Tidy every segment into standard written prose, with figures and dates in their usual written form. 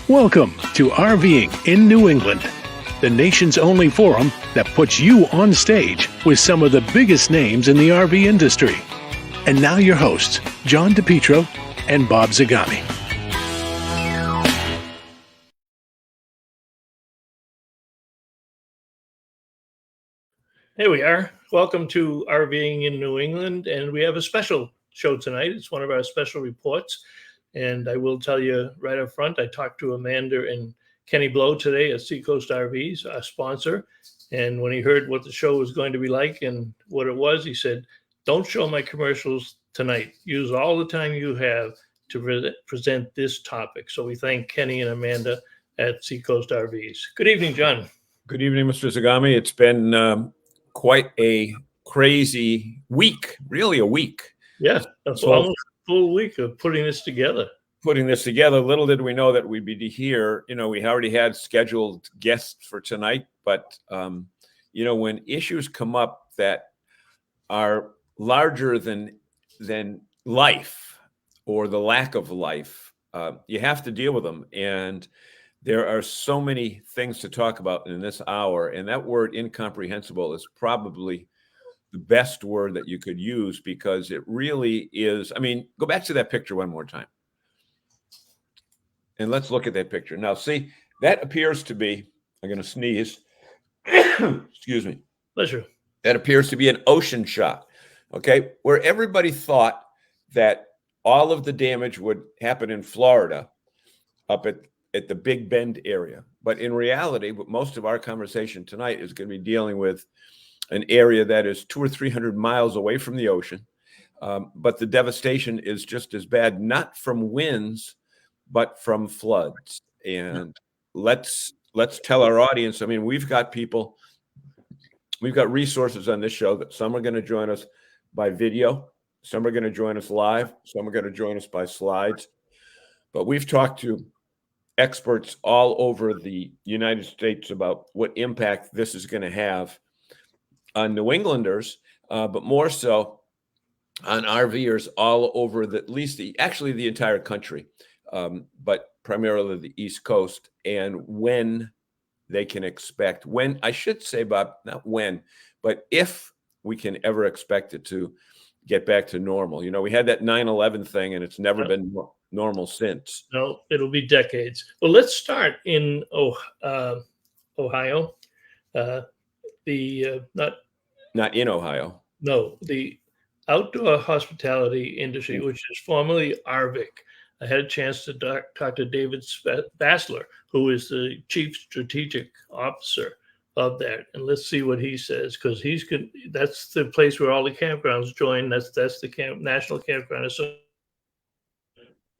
Welcome to RVing in New England, the nation's only forum that puts you on stage with some of the biggest names in the RV industry. And now your hosts, John DePietro and Bob Zagami. Here we are. Welcome to RVing in New England, and we have a special show tonight. It's one of our special reports, and I will tell you right up front, I talked to Amanda and Kenny Blow today at Seacoast RVs, our sponsor, and when he heard what the show was going to be like and what it was, he said, don't show my commercials tonight. Use all the time you have to present this topic. So we thank Kenny and Amanda at Seacoast RVs. Good evening, John. Good evening, Mr. Zagami. It's been quite a crazy week, really a week. Yeah, almost a full week of putting this together. Little did we know that we'd be here. You know, we already had scheduled guests for tonight, but, when issues come up that are larger than life or the lack of life, you have to deal with them. And there are so many things to talk about in this hour, and that word incomprehensible is probably the best word that you could use because it really is. I mean, go back to that picture one more time. And let's look at that picture. Now, see, that appears to be, I'm going to sneeze. Excuse me. Pleasure. That appears to be an ocean shot, okay, where everybody thought that all of the damage would happen in Florida up at the Big Bend area. But in reality, most of our conversation tonight is going to be dealing with an area that is 200 or 300 miles away from the ocean. But the devastation is just as bad, not from winds, but from floods. And let's tell our audience, I mean, we've got resources on this show that some are going to join us by video, some are going to join us live, some are going to join us by slides. But we've talked to experts all over the United States about what impact this is going to have on New Englanders, but more so on RVers all over the entire country, but primarily the East Coast, and when they can expect, I should say, Bob, not when, but if we can ever expect it to get back to normal. You know, we had that 9/11 thing, and it's never been normal since. No, it'll be decades. Well, let's start in Ohio. Not in Ohio. No, the outdoor hospitality industry, which is formerly RVIC. I had a chance to talk to David Bassler, who is the chief strategic officer of that, and let's see what he says, because that's the place where all the campgrounds join. That's the National Campground Association.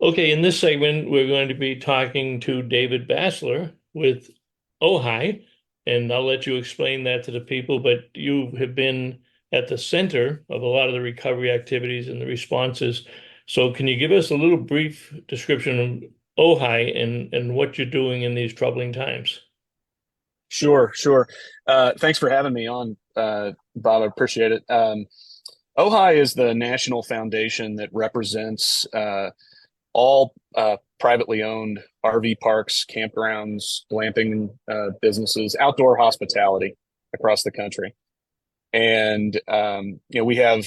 Okay, in this segment, we're going to be talking to David Bassler with Ohio, and I'll let you explain that to the people, but you have been at the center of a lot of the recovery activities and the responses. So can you give us a little brief description of Ohio and what you're doing in these troubling times? Sure. Thanks for having me on, Bob. I appreciate it. Ohio is the national foundation that represents all privately owned RV parks, campgrounds, glamping businesses, outdoor hospitality across the country. And we have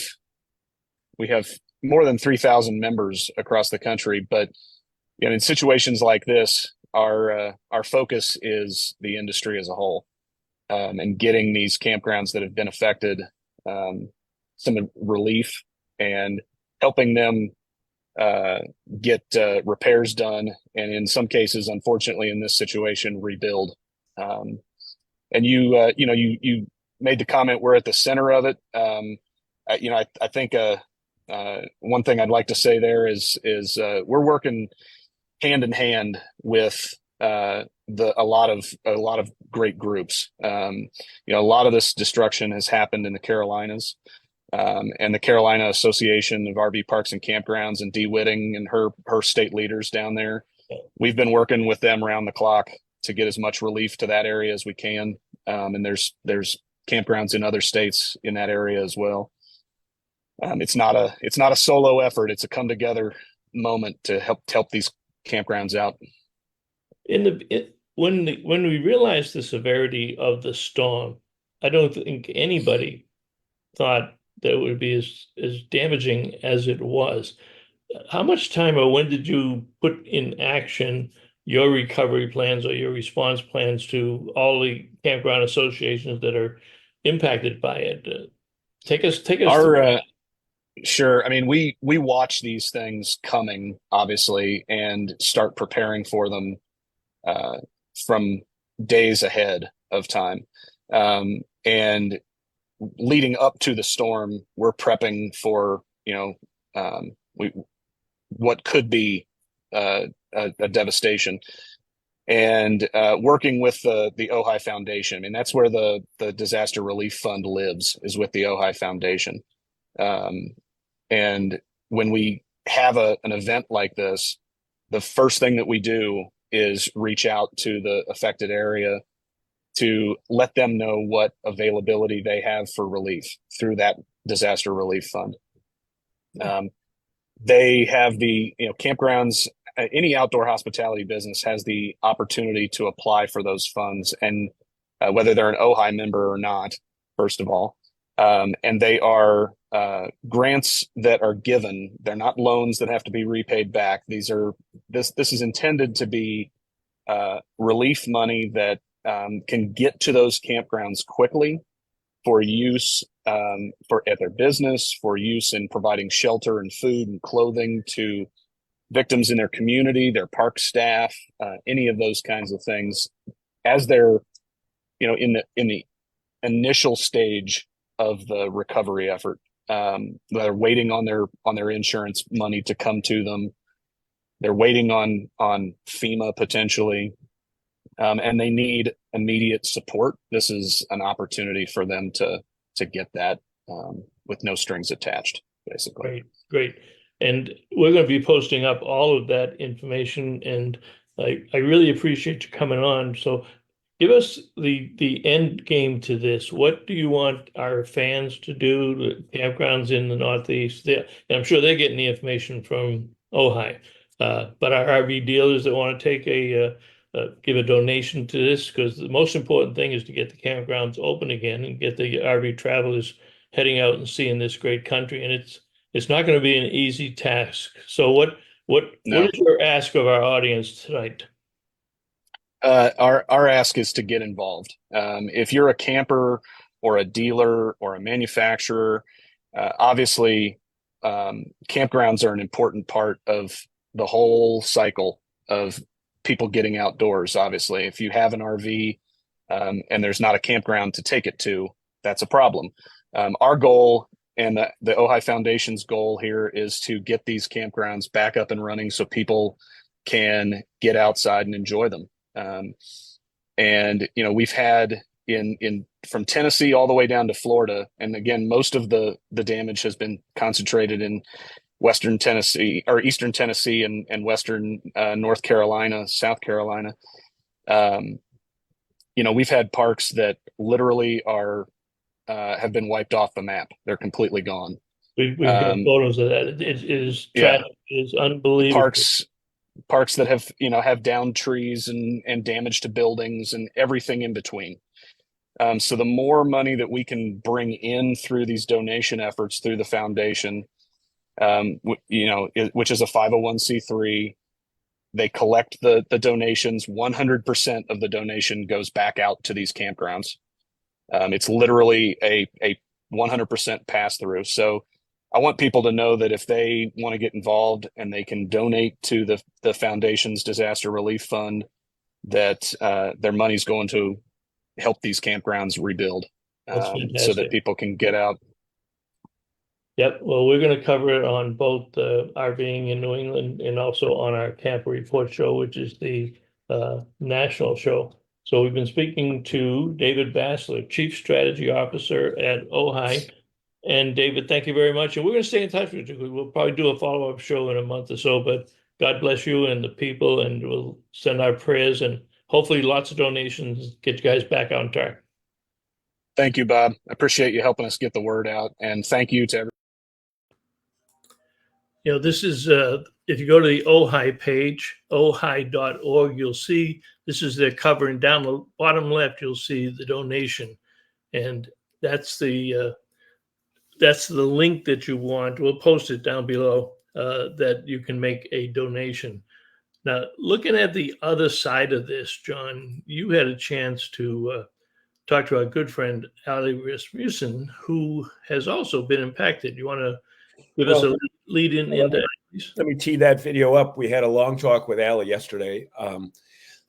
more than 3,000 members across the country. But in situations like this, our focus is the industry as a whole, and getting these campgrounds that have been affected some relief and helping them get repairs done, and in some cases, unfortunately, in this situation, rebuild. And you made the comment, we're at the center of it. I think one thing I'd like to say there is we're working hand in hand with a lot of great groups. A lot of this destruction has happened in the Carolinas. And the Carolina Association of RV Parks and Campgrounds, and Dee Whitting and her state leaders down there. We've been working with them around the clock to get as much relief to that area as we can. And there's campgrounds in other states in that area as well. It's not a solo effort. It's a come together moment to help these campgrounds out. When we realized the severity of the storm, I don't think anybody thought that it would be as damaging as it was. How much time or when did you put in action your recovery plans or your response plans to all the campground associations that are impacted by it? Take us through. Our Sure. I mean, we watch these things coming, obviously, and start preparing for them uh, from days ahead of time. And leading up to the storm, we're prepping for, we what could be a devastation, and working with the Ojai Foundation. I mean, that's where the Disaster Relief Fund lives, is with the Ojai Foundation. Um, and when we have an event like this, the first thing that we do is reach out to the affected area to let them know what availability they have for relief through that disaster relief fund. They have campgrounds, any outdoor hospitality business has the opportunity to apply for those funds, and whether they're an Ojai member or not, first of all. And they are grants that are given. They're not loans that have to be repaid back. This is intended to be relief money that can get to those campgrounds quickly for use at their business, for use in providing shelter and food and clothing to victims in their community, their park staff, any of those kinds of things, as they're in the initial stage of the recovery effort. They're waiting on their insurance money to come to them. They're waiting on FEMA potentially, and they need immediate support. This is an opportunity for them to get that with no strings attached, basically. Great. And we're going to be posting up all of that information, and I really appreciate you coming on. So give us the end game to this. What do you want our fans to do? The campgrounds in the Northeast, and I'm sure they're getting the information from Ojai, but our RV dealers that want to take give a donation to this, because the most important thing is to get the campgrounds open again and get the RV travelers heading out and seeing this great country. And it's not going to be an easy task. So what is your ask of our audience tonight? Our ask is to get involved. If you're a camper or a dealer or a manufacturer, obviously campgrounds are an important part of the whole cycle of people getting outdoors. Obviously, if you have an RV and there's not a campground to take it to, that's a problem. Our goal and the Ojai Foundation's goal here is to get these campgrounds back up and running so people can get outside and enjoy them. And we've had in from Tennessee all the way down to Florida, and again, most of the damage has been concentrated in Western Tennessee or Eastern Tennessee and Western North Carolina, South Carolina. We've had parks that literally have been wiped off the map. They're completely gone. We've got photos of that. It is tragic. It is unbelievable. Parks that have downed trees and damage to buildings and everything in between. So the more money that we can bring in through these donation efforts through the foundation, which is a 501c3, they collect the donations. 100% of the donation goes back out to these campgrounds. It's literally a 100% pass through. So I want people to know that if they want to get involved and they can donate to the foundation's disaster relief fund, that their money's going to help these campgrounds rebuild, so that people can get out. Yep. Well, we're going to cover it on both RVing in New England and also on our Camper Report show, which is the national show. So we've been speaking to David Bassler, Chief Strategy Officer at Ojai. And David, thank you very much. And we're going to stay in touch with you. We'll probably do a follow-up show in a month or so, but God bless you and the people, and we'll send our prayers and hopefully lots of donations, get you guys back on track. Thank you, Bob. I appreciate you helping us get the word out. And thank you to everyone. This is, if you go to the OHI page, ohi.org, you'll see this is their cover, and down the bottom left, you'll see the donation. And that's the link that you want. We'll post it down below that you can make a donation. Now, looking at the other side of this, John, you had a chance to talk to our good friend Ali Rasmussen, who has also been impacted. You want to give us a lead in into let me tee that video up. We had a long talk with Ali yesterday.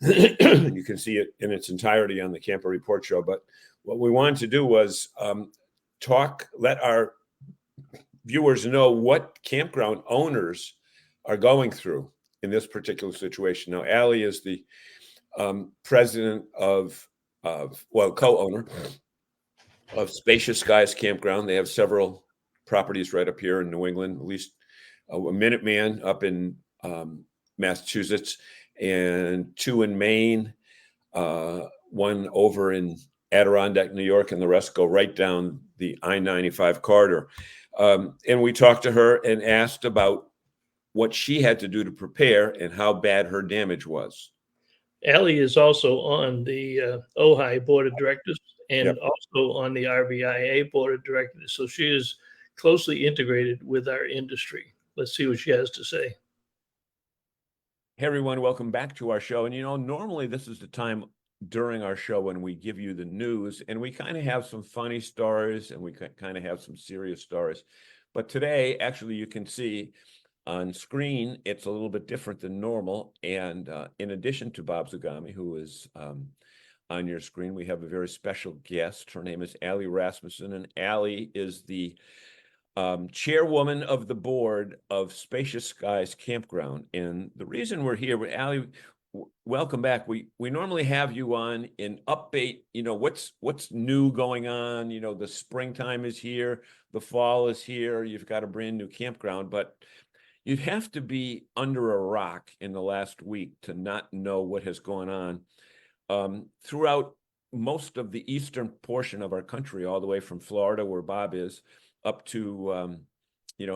You can see it in its entirety on the Camper Report show. But what we wanted to do was let our viewers know what campground owners are going through in this particular situation. Now, Ali is the president co-owner of Spacious Skies Campground. They have several properties right up here in New England, at least a Minuteman up in Massachusetts, and 2 in Maine, one over in Adirondack, New York, and the rest go right down the I-95 corridor. And we talked to her and asked about what she had to do to prepare and how bad her damage was. Ali is also on the OHI board of directors and also on the RVIA board of directors. So she is closely integrated with our industry. Let's see what she has to say. Hey, everyone, welcome back to our show. And, normally this is the time during our show when we give you the news, and we kind of have some funny stories and we kind of have some serious stories. But today, actually, you can see on screen, it's a little bit different than normal. And in addition to Bob Zagami, who is on your screen, we have a very special guest. Her name is Ali Rasmussen, and Ali is the chairwoman of the board of Spacious Skies Campground. And the reason we're here, Ali, welcome back. We normally have you on in update, what's new going on. The springtime is here, the fall is here, you've got a brand new campground, but you'd have to be under a rock in the last week to not know what has gone on throughout most of the eastern portion of our country, all the way from Florida, where Bob is, up to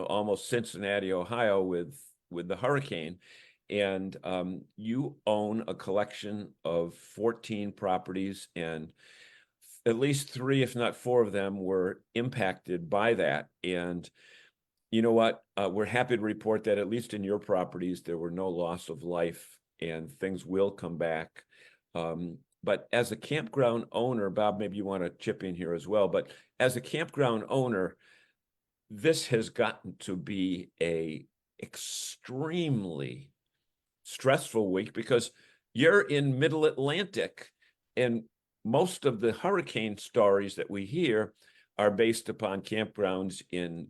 almost Cincinnati, Ohio, with the hurricane. And you own a collection of 14 properties, and at least 3, if not 4 of them were impacted by that. And you know what? We're happy to report that at least in your properties, there were no loss of life, and things will come back. But as a campground owner, Bob, maybe you want to chip in here as well, but as a campground owner, this has gotten to be a extremely stressful week because you're in Middle Atlantic, and most of the hurricane stories that we hear are based upon campgrounds in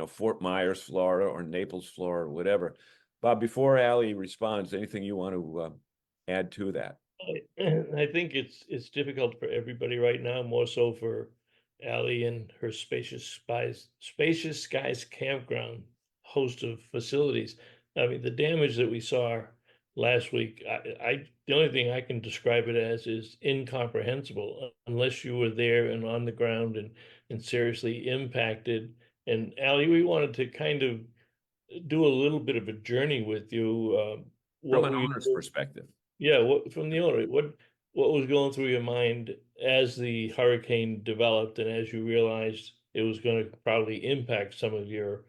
Fort Myers, Florida, or Naples, Florida, or whatever. Bob, before Ali responds, anything you want to add to that? I think it's difficult for everybody right now, more so for Ali and her Spacious Skies Campground host of facilities. I mean, the damage that we saw last week, the only thing I can describe it as is incomprehensible unless you were there and on the ground and seriously impacted. And Ali, we wanted to kind of do a little bit of a journey with you. From an owner's perspective. Yeah, from the owner, what was going through your mind as the hurricane developed and as you realized it was going to probably impact some of your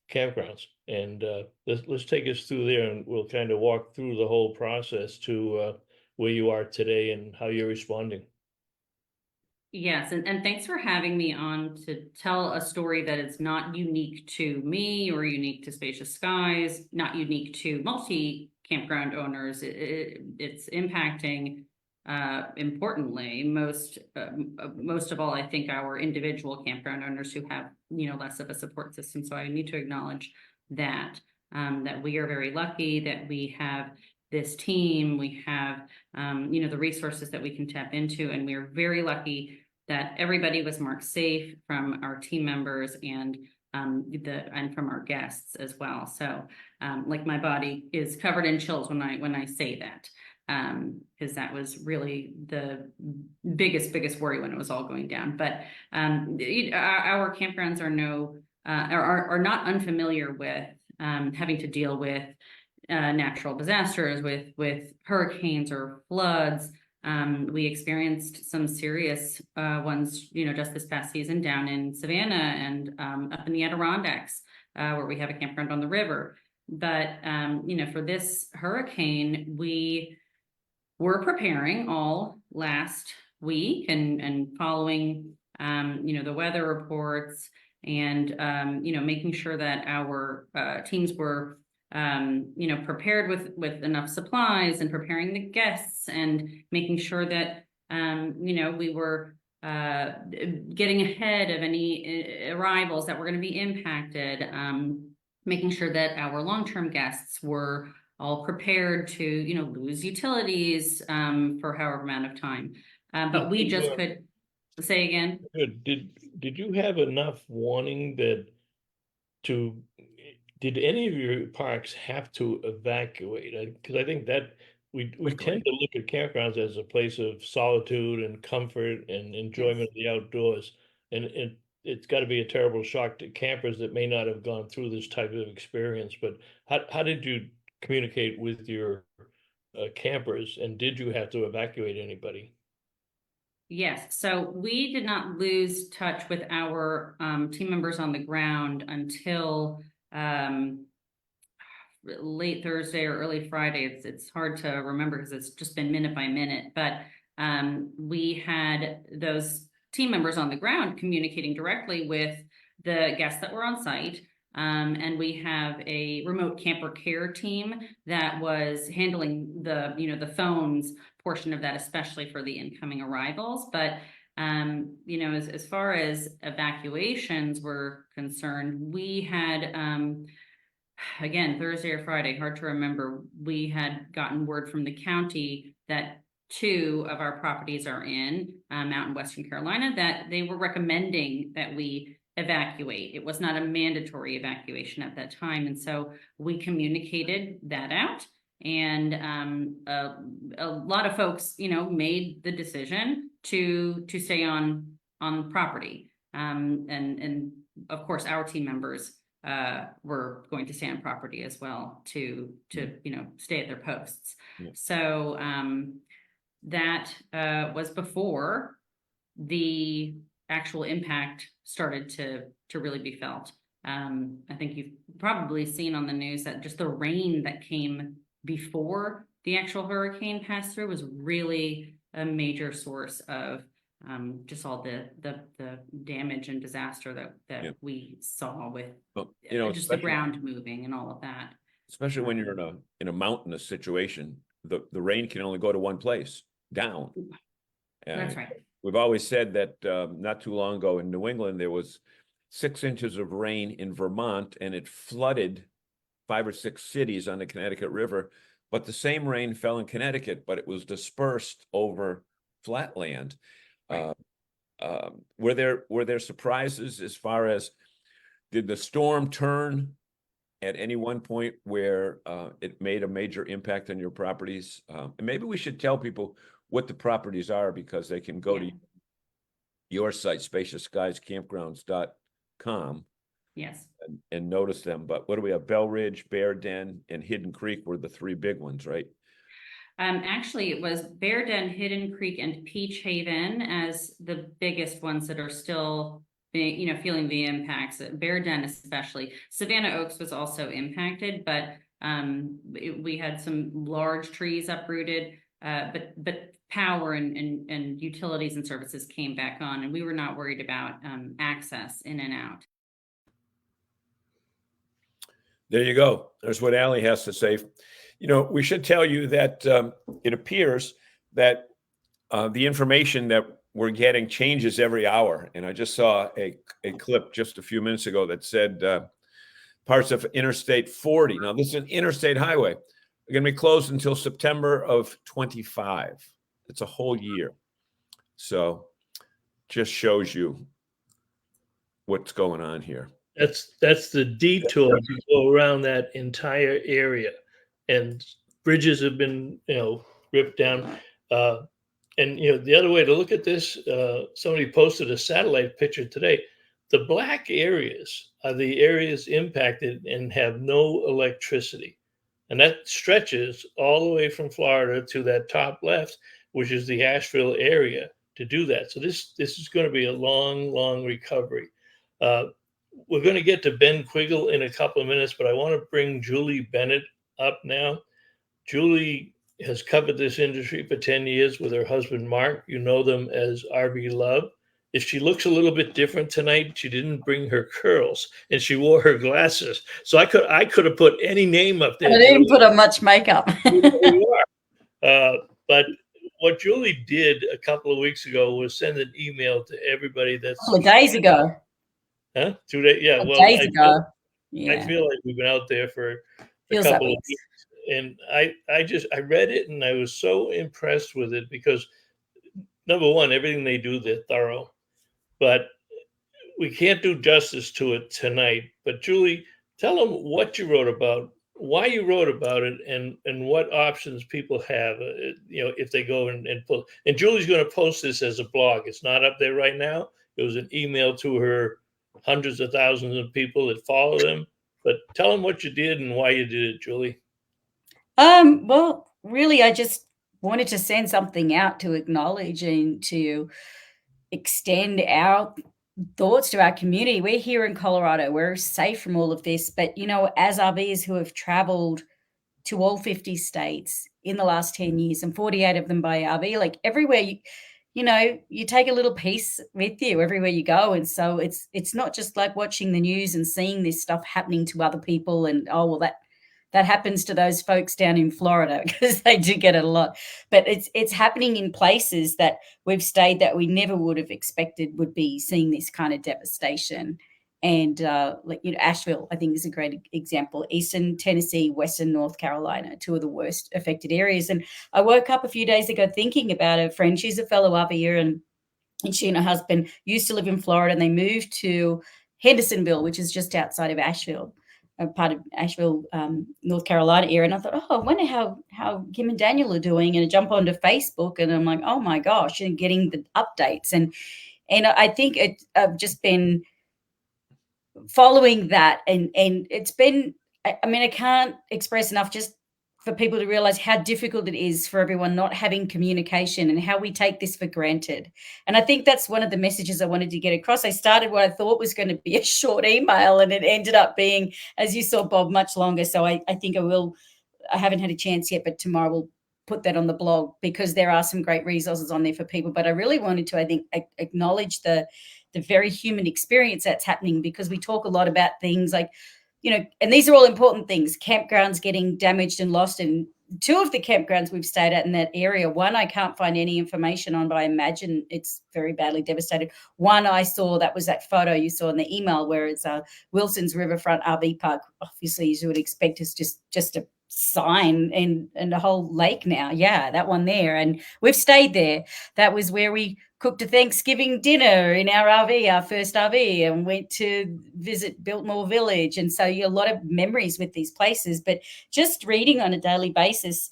campgrounds? And let's take us through there, and we'll kind of walk through the whole process to where you are today and how you're responding. Yes, and thanks for having me on to tell a story that is not unique to me or unique to Spacious Skies, not unique to multi-campground owners. It's impacting, importantly, most of all, I think, our individual campground owners who have, less of a support system. So I need to acknowledge that we are very lucky that we have this team, we have, the resources that we can tap into, and we are very lucky that everybody was marked safe from our team members and from our guests as well. So, like, my body is covered in chills when I say that, because that was really the biggest worry when it was all going down. But our campgrounds are no are not unfamiliar with having to deal with natural disasters, with hurricanes or floods. We experienced some serious ones, just this past season down in Savannah and up in the Adirondacks, where we have a campground on the river. But, for this hurricane, we were preparing all last week and following, the weather reports and, making sure that our teams were prepared with enough supplies and preparing the guests and making sure that, we were getting ahead of any arrivals that were going to be impacted, making sure that our long-term guests were all prepared to, lose utilities for however amount of time. But we just could say again. Did you have enough warning did any of your parks have to evacuate? Because I think that we tend to look at campgrounds as a place of solitude and comfort and enjoyment of the outdoors. And it's got to be a terrible shock to campers that may not have gone through this type of experience. But how did you communicate with your campers, and did you have to evacuate anybody? Yes, so we did not lose touch with our team members on the ground until late Thursday or early Friday. It's hard to remember because it's just been minute by minute, but we had those team members on the ground communicating directly with the guests that were on site. And we have a remote camper care team that was handling the phones portion of that, especially for the incoming arrivals. But as far as evacuations were concerned, we had again, Thursday or Friday, hard to remember, we had gotten word from the county that 2 of our properties are out in Western Carolina, that they were recommending that we evacuate. It was not a mandatory evacuation at that time. And so we communicated that out. And a lot of folks, made the decision to stay on property. And of course, our team members were going to stay on property as well to stay at their posts. Yeah. So that was before the actual impact started to really be felt. I think you've probably seen on the news that just the rain that came before the actual hurricane passed through was really a major source of just all the damage and disaster that we saw with just the ground moving and all of that. Especially when you're in a mountainous situation, the rain can only go to one place, down. That's right. We've always said that not too long ago in New England, there was 6 inches of rain in Vermont, and it flooded 5 or 6 cities on the Connecticut River. But the same rain fell in Connecticut, but it was dispersed over flat land. Right. Were there surprises as far as, did the storm turn at any one point where it made a major impact on your properties? And maybe we should tell people what the properties are, because they can go to your site, spaciousskiescampgrounds.com. Yes. And notice them. But what do we have? Bell Ridge, Bear Den, and Hidden Creek were the 3 big ones, right? Actually, it was Bear Den, Hidden Creek, and Peach Haven as the biggest ones that are still feeling the impacts. Bear Den especially. Savannah Oaks was also impacted, but we had some large trees uprooted. But power and utilities and services came back on, and we were not worried about access in and out. There you go. There's what Allie has to say. We should tell you that it appears that the information that we're getting changes every hour. And I just saw a clip just a few minutes ago that said parts of Interstate 40. Now, this is an interstate highway. They're going to be closed until September of 25. It's a whole year. So just shows you what's going on here. That's the detour to go around that entire area, and bridges have been ripped down. And the other way to look at this, somebody posted a satellite picture today. The black areas are the areas impacted and have no electricity. And that stretches all the way from Florida to that top left, which is the Asheville area, to do that. So this is going to be a long, long recovery. Uh, we're going to get to Ben Quiggle in a couple of minutes, but I want to bring Julie Bennett up now. Julie has covered this industry for 10 years with her husband, Mark. You know them as RV Love. If she looks a little bit different tonight, she didn't bring her curls and she wore her glasses. So I could have put any name up there. I didn't put on much makeup. You are. But what Julie did a couple of weeks ago was send an email to everybody that's. A couple of days ago. Huh? 2 days? Yeah. Well, days ago. I feel like we've been out there for Feels a couple of weeks. And I read it and I was so impressed with it because, number one, everything they do, they're thorough. But we can't do justice to it tonight. But Julie, tell them what you wrote about, why you wrote about it, and what options people have, if they go and pull. And Julie's going to post this as a blog. It's not up there right now. It was an email to her hundreds of thousands of people that follow them. But tell them what you did and why you did it, Julie. Well, really, I just wanted to send something out to acknowledge and to extend our thoughts to our community. We're here in Colorado. We're safe from all of this. But, as RVers who have traveled to all 50 states in the last 10 years and 48 of them by RV, like everywhere you take a little piece with you everywhere you go. And so it's not just like watching the news and seeing this stuff happening to other people and, oh, well, that happens to those folks down in Florida because they do get it a lot. But it's happening in places that we've stayed that we never would have expected would be seeing this kind of devastation. And Asheville, I think, is a great example. Eastern Tennessee, Western North Carolina, two of the worst affected areas. And I woke up a few days ago thinking about a friend. She's a fellow RVer, and she and her husband used to live in Florida, and they moved to Hendersonville, which is just outside of Asheville. A part of Asheville, North Carolina area. And I thought, I wonder how Kim and Daniel are doing. And I jump onto Facebook and I'm like, oh my gosh, and getting the updates. And I think I've just been following that. And it's been, I can't express enough just for people to realize how difficult it is for everyone not having communication and how we take this for granted. And I think that's one of the messages I wanted to get across. I started what I thought was going to be a short email, and it ended up being, as you saw, Bob, much longer. So I think I haven't had a chance yet, but tomorrow we'll put that on the blog because there are some great resources on there for people. But I really wanted to, I think, acknowledge the very human experience that's happening, because we talk a lot about things like, and these are all important things, campgrounds getting damaged and lost. And two of the campgrounds we've stayed at in that area, one I can't find any information on, but I imagine it's very badly devastated. One I saw, that was that photo you saw in the email where it's Wilson's Riverfront RV Park. Obviously, as you would expect, is just a sign and a whole lake now. Yeah, that one there. And we've stayed there. That was where we cooked a Thanksgiving dinner in our RV, our first RV, and went to visit Biltmore Village. And so a lot of memories with these places. But just reading on a daily basis,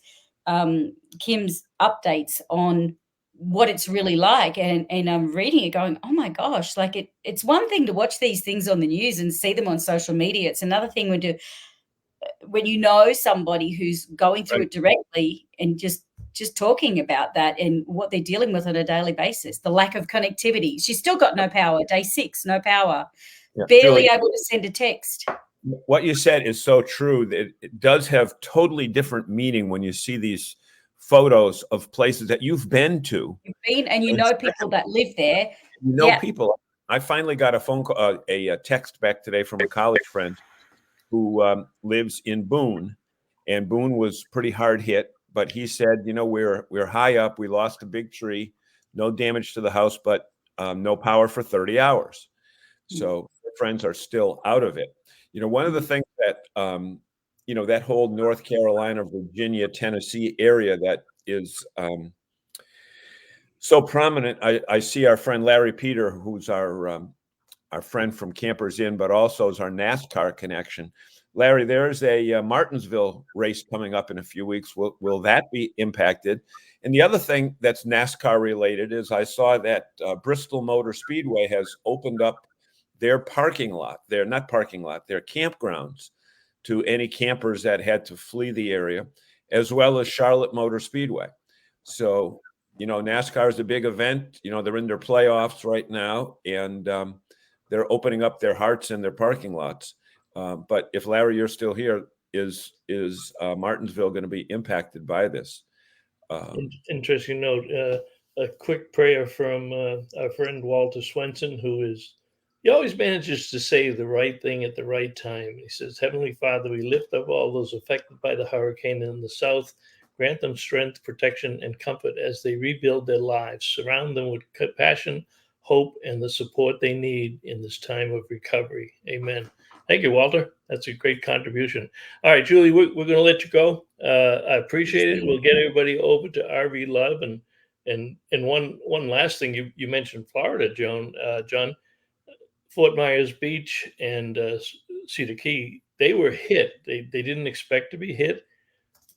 Kim's updates on what it's really like, and I'm reading it going, oh my gosh, like it's one thing to watch these things on the news and see them on social media. It's another thing when you know somebody who's going through it directly and just talking about that and what they're dealing with on a daily basis, the lack of connectivity. She's still got no power. Day 6, no power. Yeah. Barely Julie, able to send a text. What you said is so true. It does have totally different meaning when you see these photos of places that you've been to. You've been, and you know people that live there. You know people. I finally got a phone call, a text back today from a college friend who lives in Boone, and Boone was pretty hard hit. But he said, we're high up. We lost a big tree, no damage to the house, but no power for 30 hours. So friends are still out of it. One of the things that, that whole North Carolina, Virginia, Tennessee area that is so prominent. I see our friend Larry Peter, who's our friend from Campers Inn, but also is our NASCAR connection. Larry, there's a Martinsville race coming up in a few weeks. Will that be impacted? And the other thing that's NASCAR related is I saw that Bristol Motor Speedway has opened up their parking lot, their not parking lot, their campgrounds to any campers that had to flee the area, as well as Charlotte Motor Speedway. So, NASCAR is a big event. They're in their playoffs right now, and they're opening up their hearts and their parking lots. But if Larry, you're still here, is Martinsville going to be impacted by this? Interesting note. A quick prayer from our friend Walter Swenson, he always manages to say the right thing at the right time. He says, "Heavenly Father, we lift up all those affected by the hurricane in the south. Grant them strength, protection, and comfort as they rebuild their lives. Surround them with compassion, hope, and the support they need in this time of recovery. Amen." Thank you, Walter. That's a great contribution. All right, Julie, we're going to let you go. I appreciate it. We'll get everybody over to RV Love. And one last thing, you mentioned Florida, John. Fort Myers Beach and Cedar Key, they were hit. They didn't expect to be hit.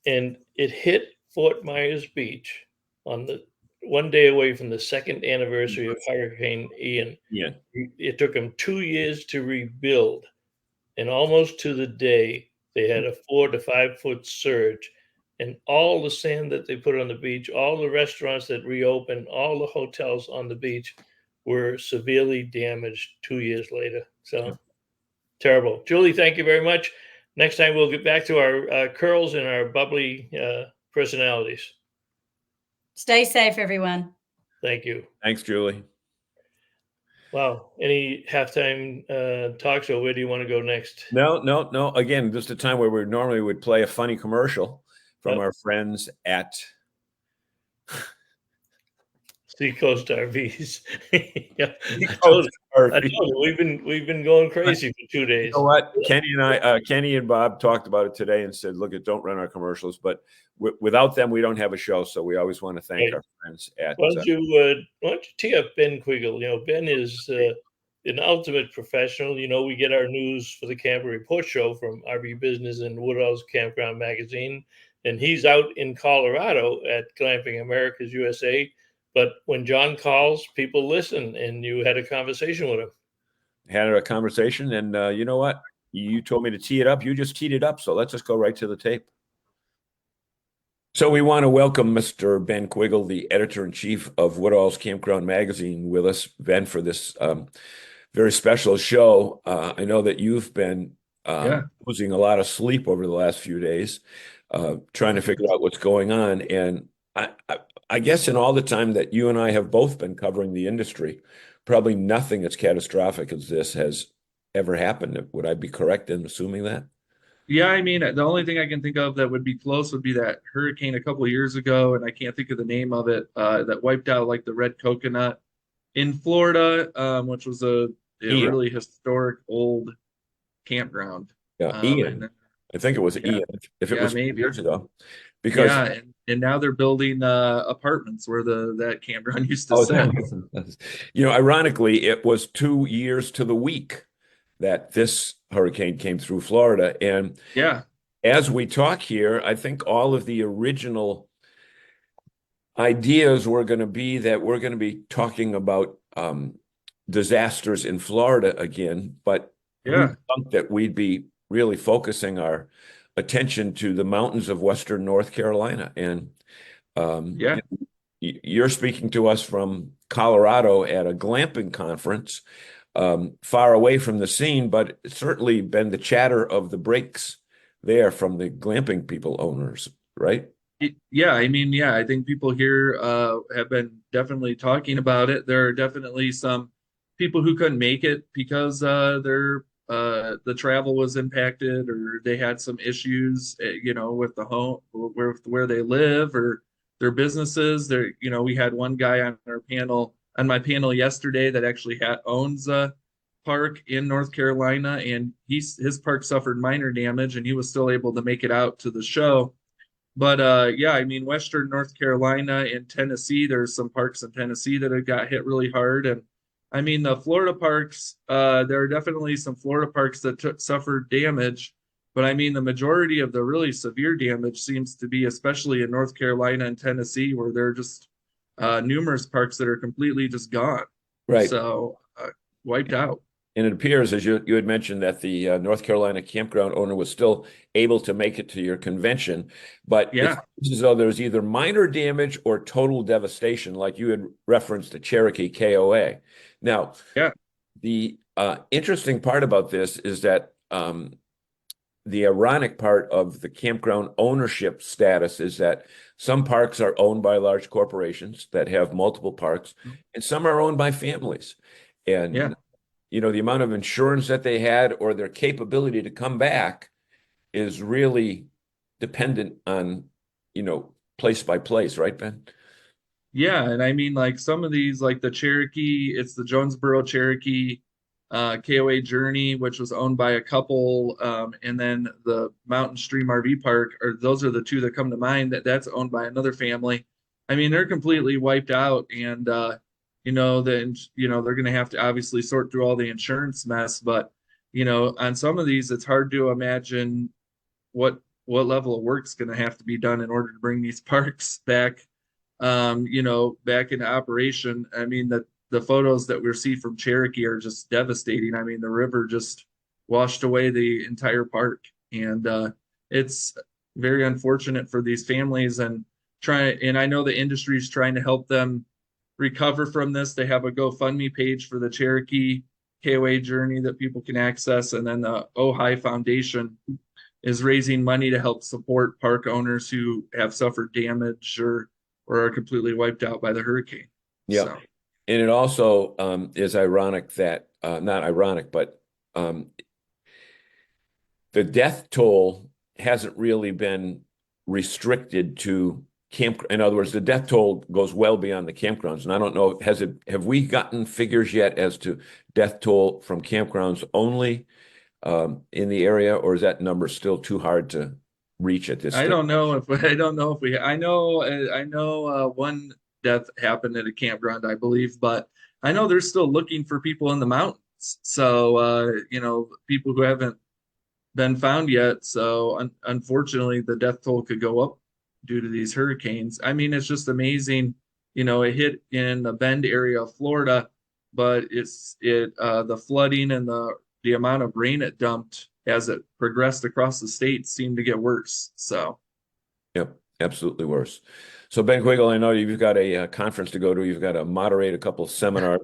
And it hit Fort Myers Beach on the one day away from the second anniversary of Hurricane Ian. Yeah. It took them 2 years to rebuild. And almost to the day, they had a 4 to 5 foot surge. And all the sand that they put on the beach, all the restaurants that reopened, all the hotels on the beach were severely damaged 2 years later. So terrible. Julie, thank you very much. Next time we'll get back to our curls and our bubbly personalities. Stay safe, everyone. Thank you. Thanks, Julie. Wow. Any halftime talks, or where do you want to go next? No. Again, just a time where we normally would play a funny commercial from our friends at Seacoast RVs. Yeah. Seacoast RV. I told you, we've been going crazy for 2 days. You know what? Kenny and Bob talked about it today and said, "Look, don't run our commercials." But without them, we don't have a show. So we always want to thank our friends at. Why don't you tee up Ben Quiggle? Ben is an ultimate professional. We get our news for the Camper Report Show from RV Business and Woodall's Campground Magazine, and he's out in Colorado at Glamping Americas USA. But when John calls, people listen, and you had a conversation with him. Had a conversation, and you know what? You told me to tee it up. You just teed it up, so let's just go right to the tape. So we want to welcome Mr. Ben Quiggle, the editor-in-chief of Woodall's Campground Magazine, with us, Ben, for this very special show. I know that you've been losing a lot of sleep over the last few days, trying to figure out what's going on. And I guess in all the time that you and I have both been covering the industry, probably nothing as catastrophic as this has ever happened. Would I be correct in assuming that? Yeah, I mean, the only thing I can think of that would be close would be that hurricane a couple of years ago, and I can't think of the name of it, that wiped out like the Red Coconut in Florida, which was a really historic old campground. Yeah, Ian. I think it was Ian, if it was maybe years ago. Because and now they're building apartments where that campground used to sit. Ironically, it was 2 years to the week that this hurricane came through Florida. And as we talk here, I think all of the original ideas were going to be that we're going to be talking about disasters in Florida again, but we thought that we'd be really focusing our attention to the mountains of Western North Carolina. And you're speaking to us from Colorado at a glamping conference, far away from the scene, but it's certainly been the chatter of the breaks there from the glamping people owners, right? I think people here have been definitely talking about it. There are definitely some people who couldn't make it because the travel was impacted, or they had some issues, with the home, where they live, or their businesses. We had one guy on my panel yesterday that actually owns a park in North Carolina, and his park suffered minor damage, and he was still able to make it out to the show. But Western North Carolina and Tennessee, there's some parks in Tennessee that have got hit really hard. And the Florida parks, there are definitely some Florida parks that suffered damage. But the majority of the really severe damage seems to be, especially in North Carolina and Tennessee, where there are just numerous parks that are completely just gone. Right. So wiped out. And it appears, as you had mentioned, that the North Carolina campground owner was still able to make it to your convention, but it seems as though there's either minor damage or total devastation, like you had referenced the Cherokee KOA. Now, the interesting part about this is that the ironic part of the campground ownership status is that some parks are owned by large corporations that have multiple parks, and some are owned by families. And the amount of insurance that they had or their capability to come back is really dependent on, place by place, right, Ben? Yeah, and I mean, like some of these, like the Cherokee, it's the Jonesboro Cherokee KOA Journey, which was owned by a couple, and then the Mountain Stream RV Park, or those are the two that come to mind. That's owned by another family. I mean, they're completely wiped out, and then they're going to have to obviously sort through all the insurance mess. But on some of these, it's hard to imagine what level of work's going to have to be done in order to bring these parks back back into operation. I mean, the photos that we see from Cherokee are just devastating. I mean, the river just washed away the entire park, and it's very unfortunate for these families. And I know the industry is trying to help them recover from this. They have a GoFundMe page for the Cherokee KOA Journey that people can access, and then the Ojai Foundation is raising money to help support park owners who have suffered damage or are completely wiped out by the hurricane. Yeah. So. And it also is ironic that, not ironic, but the death toll hasn't really been restricted to camp. In other words, the death toll goes well beyond the campgrounds. And I don't know, have we gotten figures yet as to death toll from campgrounds only in the area, or is that number still too hard to reach at this stage? I don't know if I know one death happened at a campground, I believe, but I know they're still looking for people in the mountains. So people who haven't been found yet. So unfortunately, the death toll could go up due to these hurricanes. I mean, it's just amazing. It hit in the Bend area of Florida, but the flooding and the amount of rain it dumped as it progressed across the state seemed to get worse. So, yep, absolutely worse. So Ben Quiggle, I know you've got a conference to go to. You've got to moderate a couple of seminars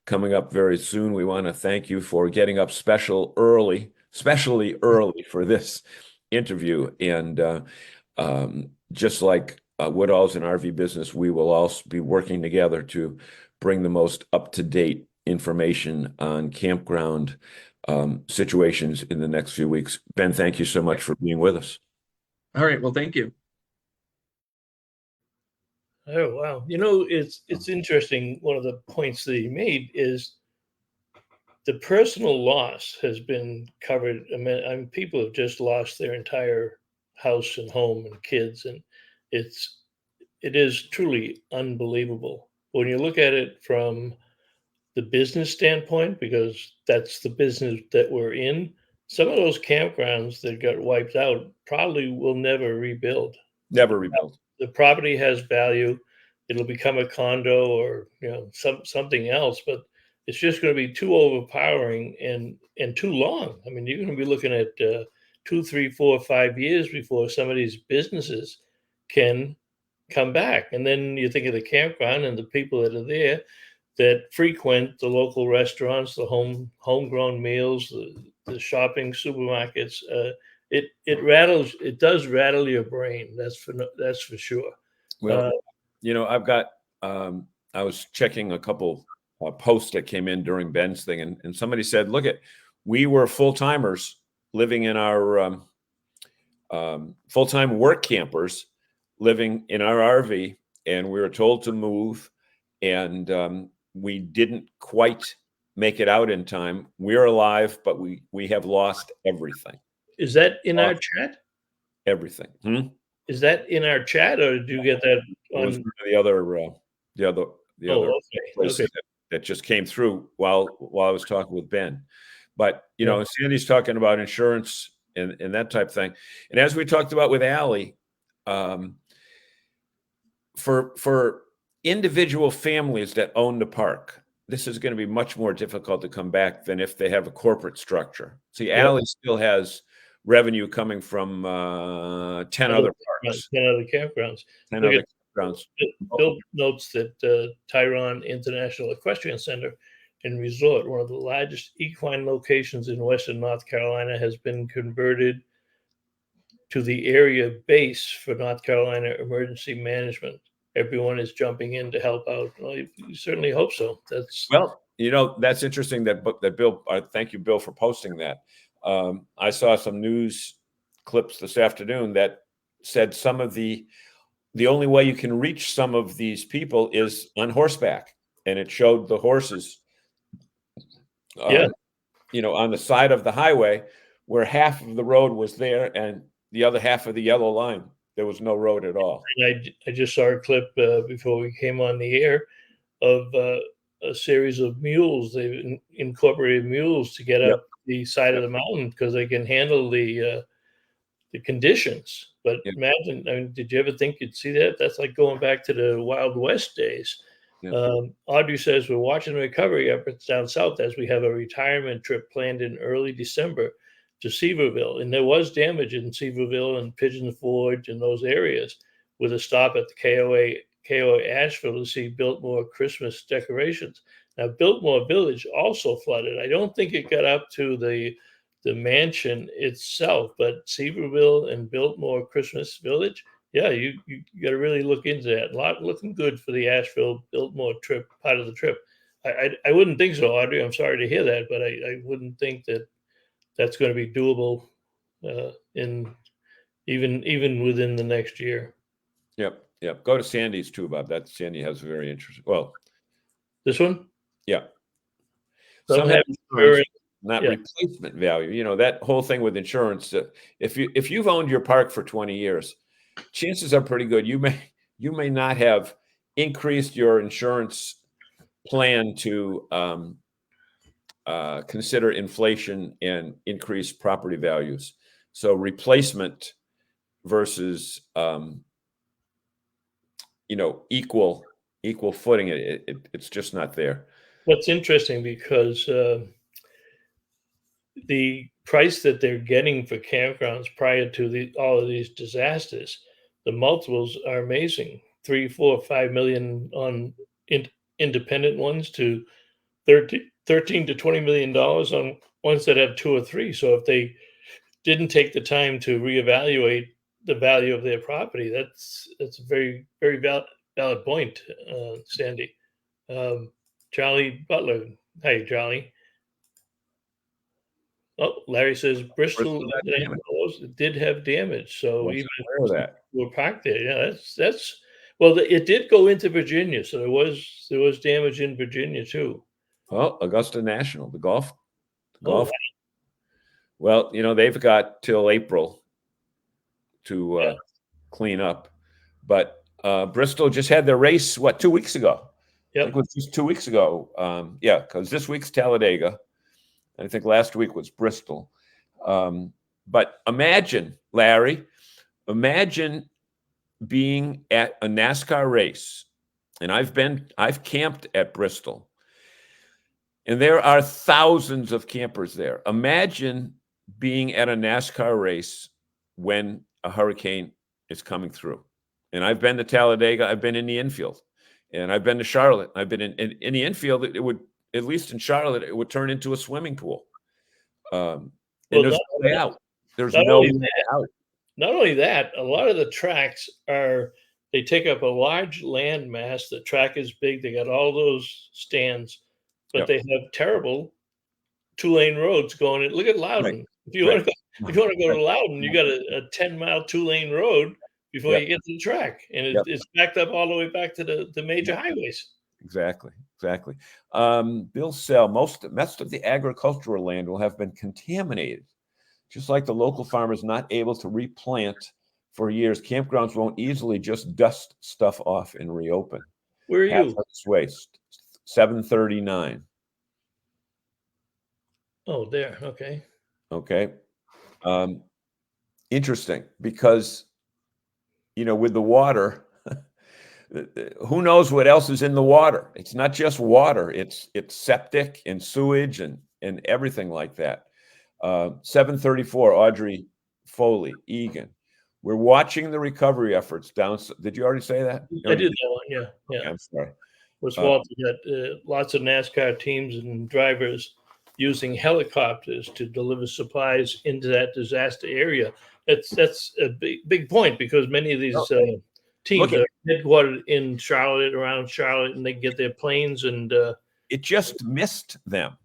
coming up very soon. We want to thank you for getting up especially early for this interview. And just like Woodall's and RV Business, we will also be working together to bring the most up-to-date information on campground situations in the next few weeks. Ben, thank you so much for being with us. All right. Well, thank you. Oh, wow. It's interesting. One of the points that he made is the personal loss has been covered. I mean, people have just lost their entire house and home and kids, and it is truly unbelievable when you look at it from the business standpoint, because that's the business that we're in. Some of those campgrounds that got wiped out probably will never rebuild. Never rebuild. The property has value. It'll become a condo or something else, but it's just going to be too overpowering and too long. I mean, you're going to be looking at 2, 3, 4, 5 years before some of these businesses can come back. And then you think of the campground and the people that are there that frequent the local restaurants, the homegrown meals, the shopping supermarkets. It does rattle your brain. That's for sure. Well, I've got I was checking a couple posts that came in during Ben's thing, and somebody said, look, we were full-timers living in our full-time work campers living in our RV, and we were told to move, and we didn't quite make it out in time. We're alive, but we have lost everything. Is that in our chat? Everything. Is that in our chat, or did you get that on the other places okay. that just came through while I was talking with Ben? But Sandy's talking about insurance and that type of thing. And as we talked about with Allie, for individual families that own the park, this is going to be much more difficult to come back than if they have a corporate structure. See, Yep. Alley still has revenue coming from 10 other parks, 10 other campgrounds. 10 Look other at- campgrounds. Bill notes that Tyrone International Equestrian Center and Resort, one of the largest equine locations in Western North Carolina, has been converted to the area base for North Carolina emergency management. Everyone is jumping in to help out. Well, you certainly hope so. Well, that's interesting that Bill. Thank you, Bill, for posting that. I saw some news clips this afternoon that said some of the only way you can reach some of these people is on horseback, and it showed the horses, Yeah. On the side of the highway where half of the road was there and the other half of the yellow line, there was no road at all. And I just saw a clip before we came on the air of a series of mules. They've incorporated mules to get up the side of the mountain because they can handle the conditions. But imagine, I mean, did you ever think you'd see that? That's like going back to the Wild West days. Audrey says, we're watching the recovery efforts down south as we have a retirement trip planned in early December to Seaverville. And there was damage in Seaverville and Pigeon Forge and those areas with a stop at the KOA Asheville to see Biltmore Christmas decorations. Now, Biltmore Village also flooded. I don't think it got up to the mansion itself, but Seaverville and Biltmore Christmas Village, yeah, you got to really look into that. A lot looking good for the Asheville Biltmore trip, part of the trip. I wouldn't think so, Audrey. I'm sorry to hear that, but I wouldn't think that that's going to be doable in even within the next year. Yep. Go to Sandy's too, Bob. That Sandy has a very interesting. Well, this one, yeah. Some have insurance, not replacement value. That whole thing with insurance. If you've owned your park for 20 years, chances are pretty good you may not have increased your insurance plan to consider inflation and increased property values. So replacement versus equal footing, it's just not there. What's interesting because the price that they're getting for campgrounds prior to all of these disasters, the multiples are amazing. 3, 4, 5 million on independent ones to 13 to $20 million on ones that have 2 or 3. So if they didn't take the time to reevaluate the value of their property, that's a very, very valid point, Sandy. Charlie Butler. Hey, Charlie. Oh, Larry says Bristol did have damage. So even that we're parked there. Yeah, that's well, it did go into Virginia. So there was damage in Virginia too. Well, Augusta National, the golf. Wow. Well, they've got till April to clean up. But Bristol just had their race, 2 weeks ago? Yep. I think it was just 2 weeks ago. Because this week's Talladega. I think last week was Bristol. But imagine, Larry, being at a NASCAR race. And I've camped at Bristol. And there are thousands of campers there. Imagine being at a NASCAR race when a hurricane is coming through. And I've been to Talladega. I've been in the infield. And I've been to Charlotte. I've been in the infield. It would, at least in Charlotte, it would turn into a swimming pool. And there's no way out. There's no way out. Not only that, a lot of the tracks they take up a large land mass. The track is big. They got all those stands, but they have terrible 2-lane roads going in. Look at Loudon. Right. If you want to go to Loudon, you got a 10-mile 2-lane road before you get to the track, and it's backed up all the way back to the major highways. Exactly. Bill Sell, most of the agricultural land will have been contaminated, just like the local farmers not able to replant for years. Campgrounds won't easily just dust stuff off and reopen. Where are you? Waste 739. Oh, there. Okay. Interesting, because with the water, who knows what else is in the water? It's not just water. It's septic and sewage and everything like that. 734, Audrey Foley, Egan. We're watching the recovery efforts down. Did you already say that? I did that one. Yeah. Yeah. Okay, I'm sorry. Was Walter that lots of NASCAR teams and drivers using helicopters to deliver supplies into that disaster area. That's a big point, because many of these teams are headquartered in Charlotte, around Charlotte, and they get their planes and it just missed them.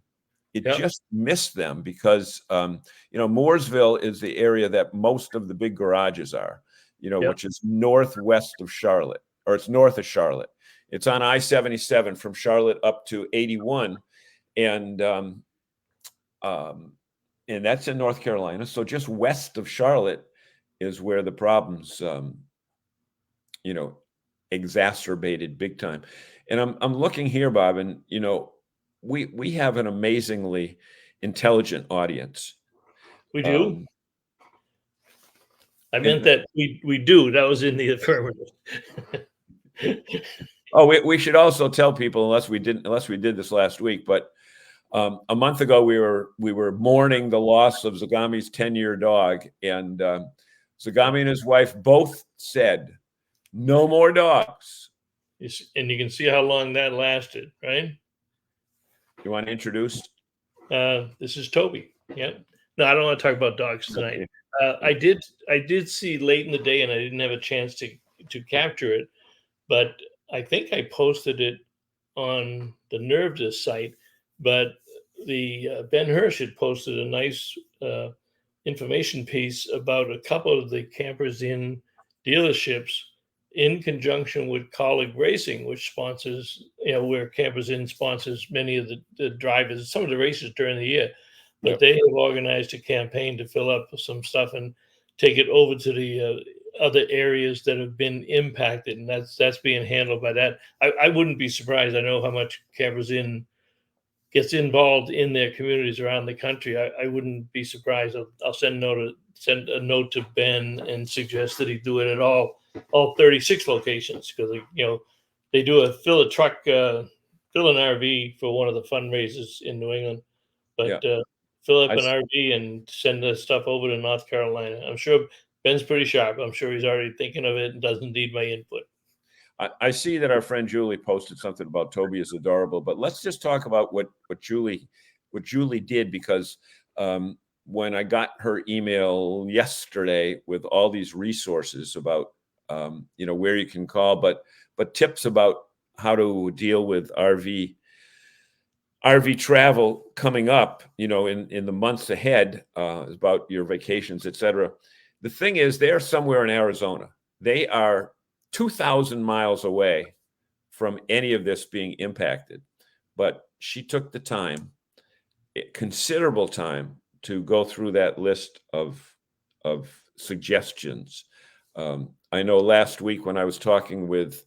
It just missed them because Mooresville is the area that most of the big garages are, which is northwest of Charlotte, or it's north of Charlotte. It's on I-77 from Charlotte up to 81, and that's in North Carolina. So just west of Charlotte is where the problems, exacerbated big time. And I'm looking here, Bob, and we have an amazingly intelligent audience. We do. I meant that we do. That was in the affirmative. Oh, we should also tell people, unless we did this last week, but a month ago we were mourning the loss of Zagami's 10-year dog, and Zagami and his wife both said, "No more dogs." And you can see how long that lasted, right? You want to introduce? This is Toby. Yeah. No, I don't want to talk about dogs tonight. I did see late in the day, and I didn't have a chance to capture it, but I think I posted it on the Nervous site. But the Ben Hirsch had posted a nice information piece about a couple of the Campers Inn dealerships in conjunction with Colleague Racing, which sponsors, where Campers Inn sponsors many of the drivers, some of the races during the year. But they have organized a campaign to fill up some stuff and take it over to the other areas that have been impacted, and that's being handled by that. I wouldn't be surprised. I know how much Campers Inn gets involved in their communities around the country. I wouldn't be surprised. I'll send a note to Ben and suggest that he do it at all 36 locations, because they do fill an RV for one of the fundraisers in New England, but fill up an RV and send the stuff over to North Carolina. I'm sure Ben's pretty sharp. I'm sure he's already thinking of it and doesn't need my input. I see that our friend Julie posted something about Toby is adorable, but let's just talk about what Julie did, because when I got her email yesterday with all these resources about where you can call, but tips about how to deal with RV travel coming up, in the months ahead, about your vacations, etc. The thing is, they're somewhere in Arizona. They are 2,000 miles away from any of this being impacted. But she took the time, considerable time, to go through that list of suggestions. I know last week when I was talking with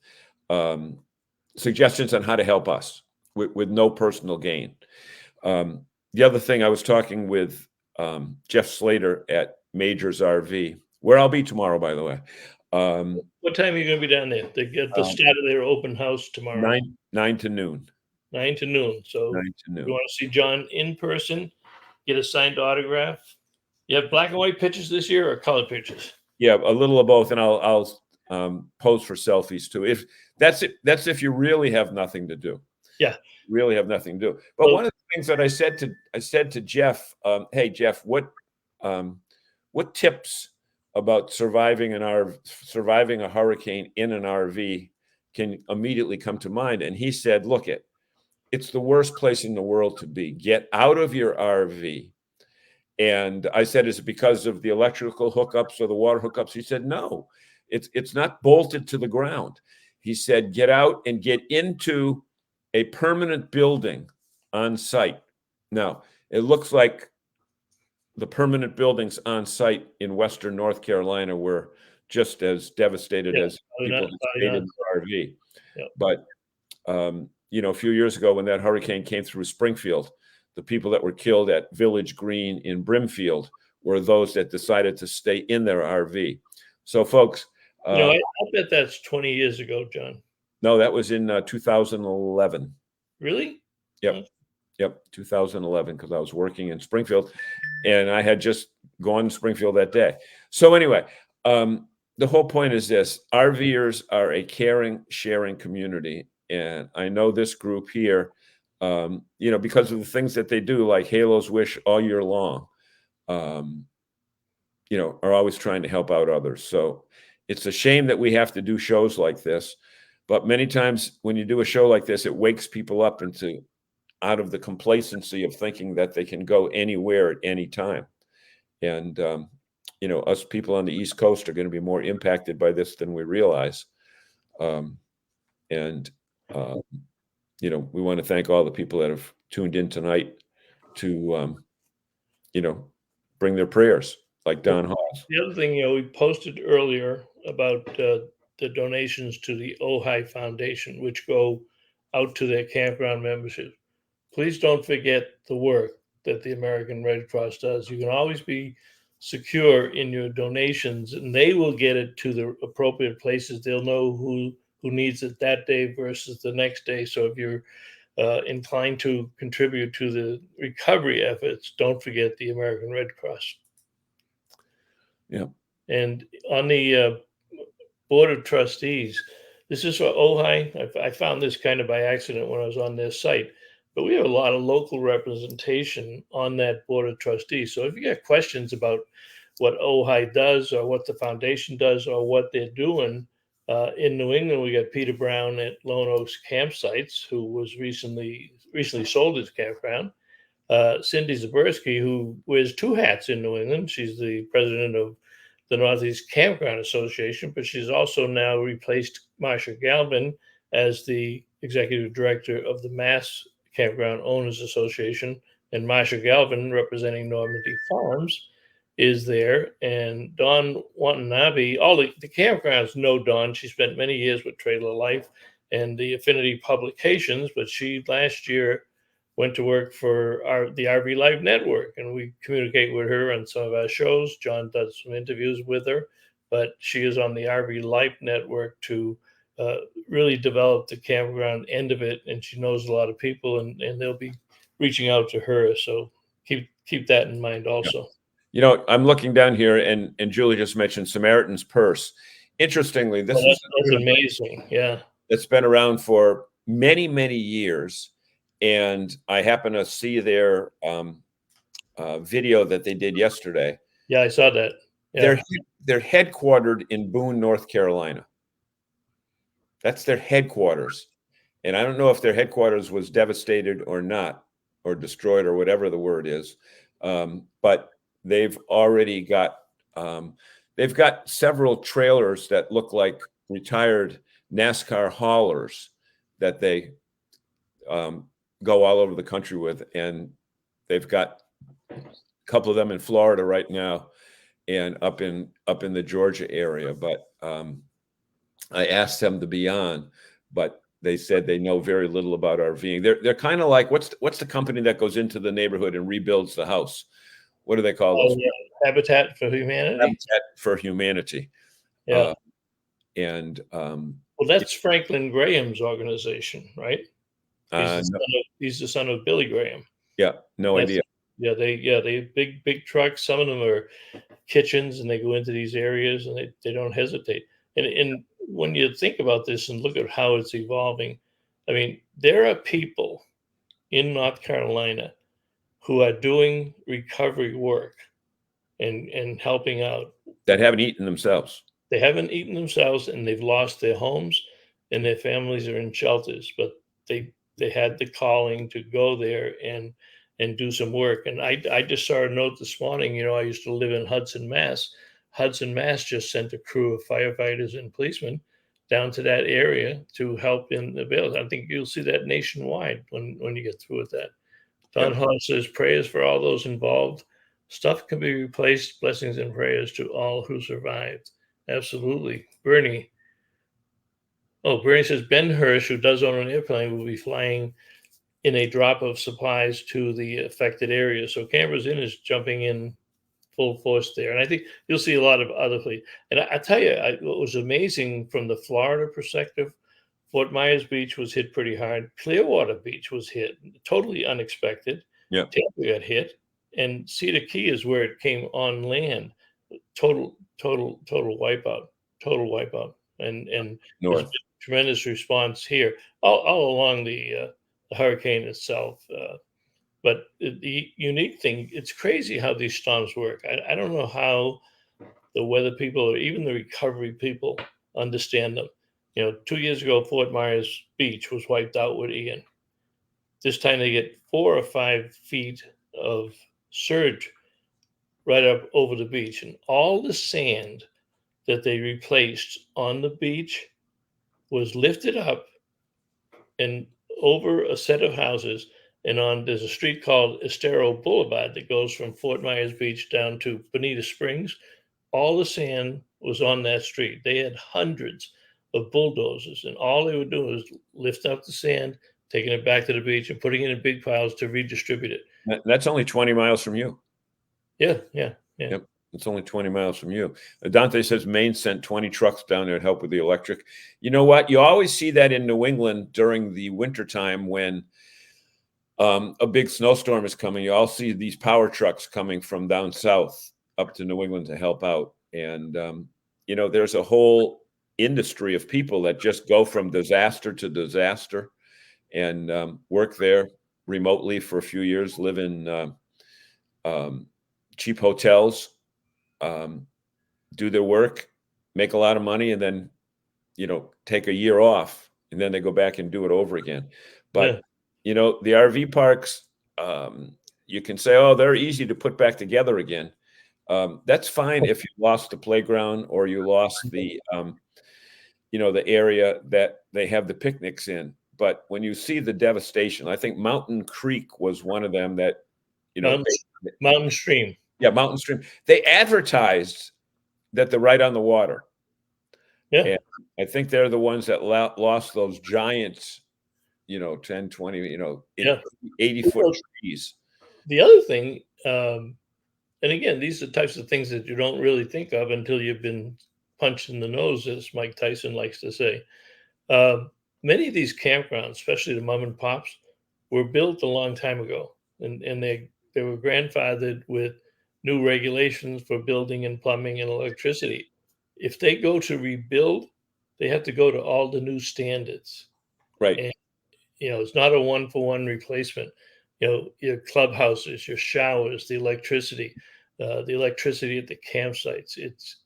suggestions on how to help us with no personal gain. The other thing, I was talking with Jeff Slater at Majors RV, where I'll be tomorrow, by the way. What time are you going to be down there? They get the start of their open house tomorrow. 9 to noon. 9 to noon. So 9 to noon. You want to see John in person, get a signed autograph. You have black and white pictures this year or color pictures? Yeah, a little of both, and I'll pose for selfies too. If that's it, that's if you really have nothing to do. Yeah, really have nothing to do. But one of the things that I said to Jeff, hey Jeff, what tips about surviving a hurricane in an RV can immediately come to mind? And he said, look, it's the worst place in the world to be. Get out of your RV. And I said, is it because of the electrical hookups or the water hookups? He said, no, it's not bolted to the ground. He said, get out and get into a permanent building on site. Now, it looks like the permanent buildings on site in Western North Carolina were just as devastated as people who stayed in the RV. Yeah. But, a few years ago when that hurricane came through Springfield, the people that were killed at Village Green in Brimfield were those that decided to stay in their RV. So, folks, I bet that's 20 years ago, John. No, that was in 2011. Really? Yep. Yep. 2011, because I was working in Springfield and I had just gone to Springfield that day. So anyway, the whole point is this: RVers are a caring, sharing community. And I know this group here, because of the things that they do, like Halo's Wish all year long, are always trying to help out others. So it's a shame that we have to do shows like this. But many times when you do a show like this, it wakes people up out of the complacency of thinking that they can go anywhere at any time. And, us people on the East Coast are going to be more impacted by this than we realize. We want to thank all the people that have tuned in tonight to, bring their prayers, like Don Hawes. The other thing, we posted earlier about the donations to the Ojai Foundation, which go out to their campground membership. Please don't forget the work that the American Red Cross does. You can always be secure in your donations, and they will get it to the appropriate places. They'll know who needs it that day versus the next day. So if you're inclined to contribute to the recovery efforts, don't forget the American Red Cross. Yeah. And on the Board of Trustees, this is for Ojai. I found this kind of by accident when I was on their site, but we have a lot of local representation on that Board of Trustees. So if you got questions about what Ojai does or what the foundation does or what they're doing, in New England, we got Peter Brown at Lone Oaks Campsites, who was recently sold his campground. Cindy Zabersky, who wears two hats in New England. She's the president of the Northeast Campground Association, but she's also now replaced Marsha Galvin as the executive director of the Mass Campground Owners Association. And Marsha Galvin, representing Normandy Farms, is there. And Dawn Watanabe, all the campgrounds know Dawn. She spent many years with Trailer Life and the Affinity Publications, but she last year went to work for the RV Life Network, and we communicate with her on some of our shows. John does some interviews with her, but she is on the RV Life Network to really develop the campground end of it, and she knows a lot of people, and they'll be reaching out to her. So keep that in mind also. I'm looking down here, and Julie just mentioned Samaritan's Purse. Interestingly, this is amazing. Yeah, it's been around for many, many years. And I happen to see their video that they did yesterday. Yeah, I saw that. Yeah. They're headquartered in Boone, North Carolina. That's their headquarters. And I don't know if their headquarters was devastated or not, or destroyed, or whatever the word is. But they've already got several trailers that look like retired NASCAR haulers that they go all over the country with, and they've got a couple of them in Florida right now, and up in the Georgia area. But I asked them to be on, but they said they know very little about RVing. They're kind of like, what's the company that goes into the neighborhood and rebuilds the house? What do they call those? Yeah. Habitat for Humanity. Habitat for Humanity. Yeah. Well, that's Franklin Graham's organization, right? He's the son of Billy Graham. Yeah, no idea. Yeah, they big trucks. Some of them are kitchens, and they go into these areas, and they don't hesitate. And when you think about this and look at how it's evolving, I mean, there are people in North Carolina who are doing recovery work and helping out that haven't eaten themselves. They haven't eaten themselves, and they've lost their homes, and their families are in shelters, but they had the calling to go there and do some work. And I just saw a note this morning. I used to live in Hudson, Mass. Hudson, Mass just sent a crew of firefighters and policemen down to that area to help in the bills. I think you'll see that nationwide when you get through with that. Don Hall says, prayers for all those involved. Stuff can be replaced. Blessings and prayers to all who survived. Absolutely. Bernie says Ben Hirsch, who does own an airplane, will be flying in a drop of supplies to the affected area. So Campers Inn is jumping in full force there. And I think you'll see a lot of other fleet. And I tell you, what was amazing from the Florida perspective Fort Myers Beach was hit pretty hard. Clearwater Beach was hit, totally unexpected. Yeah. Tampa got hit, and Cedar Key is where it came on land. Total wipeout, total wipeout, and there's North. been tremendous response here all along the hurricane itself. But the unique thing, it's crazy how these storms work. I don't know how the weather people or even the recovery people understand them. 2 years ago, Fort Myers Beach was wiped out with Ian. This time they get 4 or 5 feet of surge right up over the beach, and all the sand that they replaced on the beach was lifted up and over a set of houses. And there's a street called Estero Boulevard that goes from Fort Myers Beach down to Bonita Springs. All the sand was on that street. They had hundreds of bulldozers, and all they would do was lift up the sand, taking it back to the beach and putting it in big piles to redistribute it. That's only 20 miles from you. Yeah. Yep. It's only 20 miles from you. Dante says Maine sent 20 trucks down there to help with the electric. You know what? You always see that in New England during the wintertime when a big snowstorm is coming. You all see these power trucks coming from down south up to New England to help out. And, there's a whole industry of people that just go from disaster to disaster and work there remotely for a few years, live in cheap hotels, do their work, make a lot of money, and then, take a year off, and then they go back and do it over again. But, the RV parks, you can say, oh, they're easy to put back together again. That's fine if you lost the playground or you lost the, the area that they have the picnics in. But when you see the devastation, I think Mountain Creek was one of them that, Mountain Stream. Yeah, Mountain Stream. They advertised that they're right on the water. Yeah. And I think they're the ones that lost those giants, 10, 20, 80-foot trees. The other thing, and again, these are the types of things that you don't really think of until you've been punched in the nose, as Mike Tyson likes to say. Many of these campgrounds, especially the mom and pops, were built a long time ago, and they were grandfathered with new regulations for building and plumbing and electricity. If they go to rebuild, they have to go to all the new standards. Right. And, it's not a one-for-one replacement. Your clubhouses, your showers, the electricity at the campsites. It's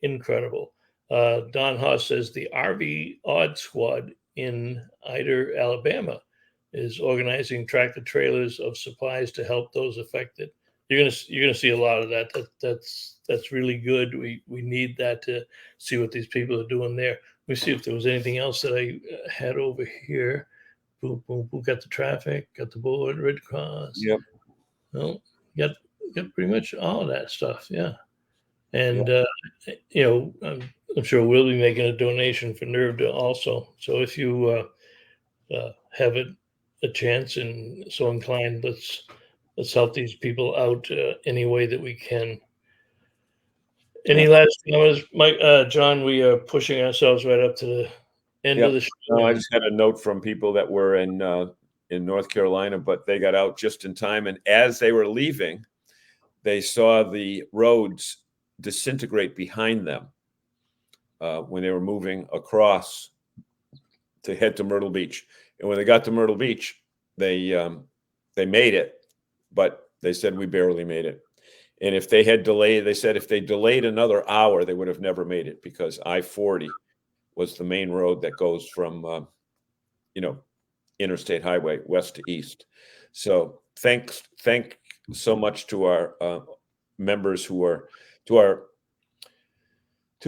incredible. Don Haas says the RV Odd Squad in Ider, Alabama, is organizing tractor trailers of supplies to help those affected. You're gonna see a lot of that. That's really good. We need that to see what these people are doing there. Let me see if there was anything else that I had over here. Boom, boom, boom. Got the traffic, got the board, Red Cross. Yep. Well, got pretty much all of that stuff. Yeah. And, I'm sure we'll be making a donation for NERVDA also. So if you have a chance and so inclined, let's help these people out any way that we can. Any last comments, Mike? John, we are pushing ourselves right up to the end of the show. No, I just had a note from people that were in North Carolina, but they got out just in time. And as they were leaving, they saw the roads disintegrate behind them when they were moving across to head to Myrtle Beach. And when they got to Myrtle Beach, they made it, but they said we barely made it. And if they had delayed, they said if they delayed another hour, they would have never made it because I-40 was the main road that goes from, Interstate Highway west to east. So thank so much to our members who are to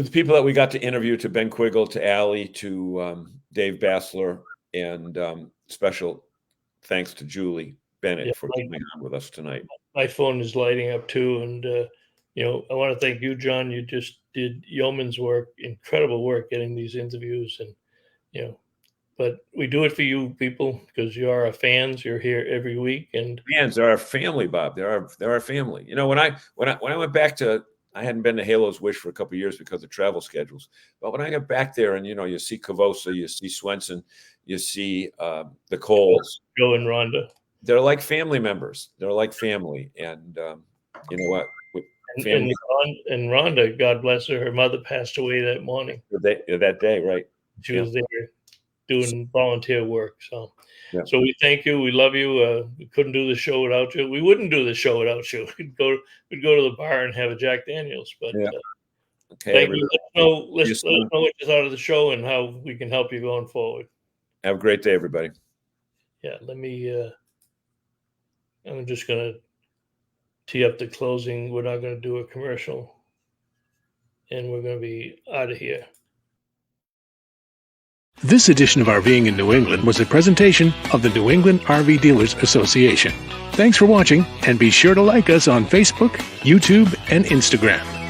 the people that we got to interview, to Ben Quiggle, to Allie, to Dave Bassler, and special thanks to Julie Bennett for coming on with us tonight. My phone is lighting up too, and I want to thank you, John. You just did yeoman's work, incredible work getting these interviews, and but we do it for you people because you are our fans. You're here every week, and fans are our family, Bob. They're our family. When I went back to I hadn't been to Halo's Wish for a couple of years because of travel schedules. But when I got back there, and you see Cavosa, you see Swenson, you see the Coles, Joe and Rhonda, they're like family members. They're like family, and you know what? and Rhonda, God bless her, her mother passed away that morning. That day, right? She was there doing volunteer work. So, Yeah. so we thank you. We love you. We couldn't do the show without you. We wouldn't do the show without you. We'd go to the bar and have a Jack Daniels. But Yeah. Okay, thank you. Let us know what is out of the show and how we can help you going forward. Have a great day, everybody. Yeah. Let me. I'm just gonna tee up the closing. We're not gonna do a commercial, and we're gonna be out of here. This edition of RVing in New England was a presentation of the New England RV Dealers Association. Thanks for watching, and be sure to like us on Facebook, YouTube, and Instagram.